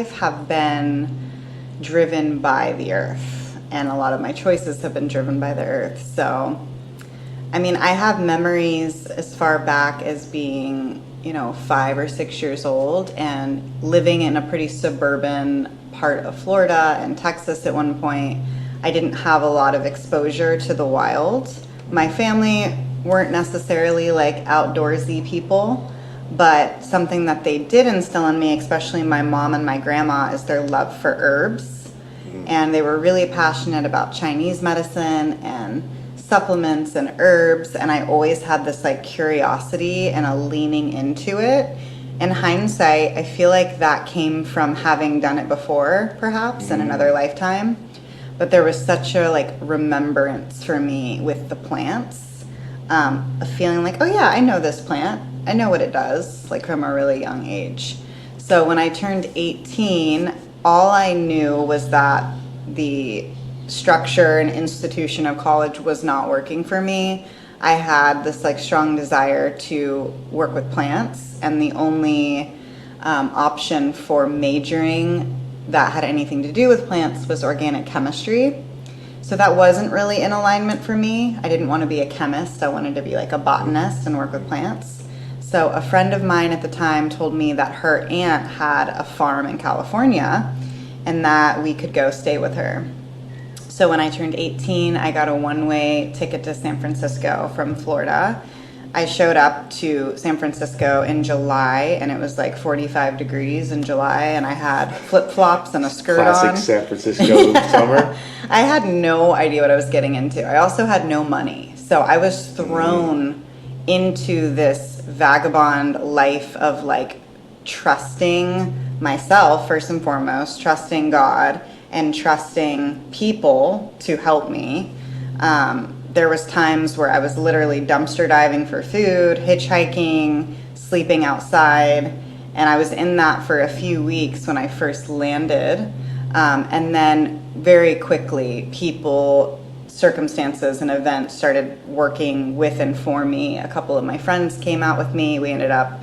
have been driven by the earth, and a lot of my choices have been driven by the earth. So, I mean, I have memories as far back as being, 5 or 6 years old and living in a pretty suburban part of Florida and Texas at one point. I didn't have a lot of exposure to the wild. My family weren't necessarily like outdoorsy people, but something that they did instill in me, especially my mom and my grandma, is their love for herbs. And they were really passionate about Chinese medicine and supplements and herbs. And I always had this like curiosity and a leaning into it. In hindsight, I feel like that came from having done it before, perhaps in another lifetime. But there was such a like remembrance for me with the plants, a feeling like, oh yeah, I know this plant. I know what it does, like from a really young age. So when I turned 18, all I knew was that the structure and institution of college was not working for me. I had this like strong desire to work with plants, and the only option for majoring that had anything to do with plants was organic chemistry. So that wasn't really in alignment for me. I didn't want to be a chemist. I wanted to be like a botanist and work with plants. So a friend of mine at the time told me that her aunt had a farm in California and that we could go stay with her. So when I turned 18, I got a one-way ticket to San Francisco from Florida. I showed up to San Francisco in July, and it was like 45 degrees in July, and I had flip-flops and a skirt Classic on. San Francisco summer. I had no idea what I was getting into. I also had no money. So I was thrown into this vagabond life of like trusting myself first and foremost, trusting God, and trusting people to help me. There was times where I was literally dumpster diving for food, hitchhiking, sleeping outside, and I was in that for a few weeks when I first landed. And then very quickly, people, circumstances, and events started working with and for me. A couple of my friends came out with me. We ended up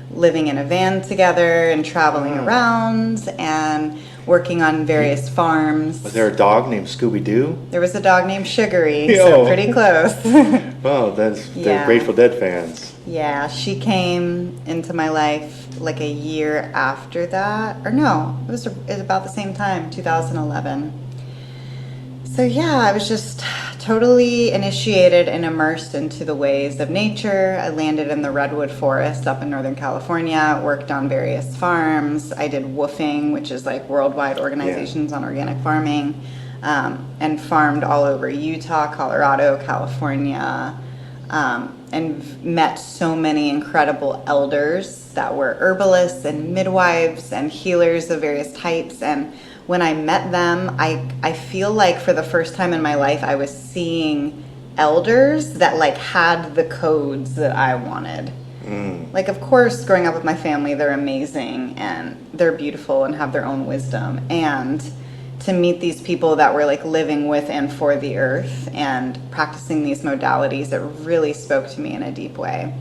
living in a van together and traveling around and working on various farms. Was there a dog named Scooby-Doo? There was a dog named Sugary, Yo. so pretty close. Wow, they're Yeah. Grateful Dead fans. Yeah, she came into my life like a year after that. Or no, it was about the same time, 2011. So yeah, I was just totally initiated and immersed into the ways of nature. I landed in the Redwood Forest up in Northern California, worked on various farms. I did woofing, which is like worldwide organizations on organic farming, and farmed all over Utah, Colorado, California, and met so many incredible elders that were herbalists and midwives and healers of various types. And when I met them, I feel like for the first time in my life, I was seeing elders that like had the codes that I wanted. Like, of course, growing up with my family, they're amazing and they're beautiful and have their own wisdom. And to meet these people that were like living with and for the earth and practicing these modalities, it really spoke to me in a deep way.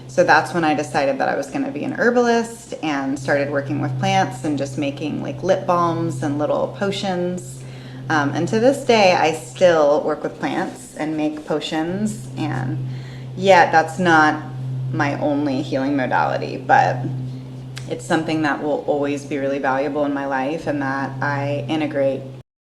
So that's when I decided that I was going to be an herbalist and started working with plants and just making like lip balms and little potions. And to this day, I still work with plants and make potions. And yet that's not my only healing modality, but it's something that will always be really valuable in my life and that I integrate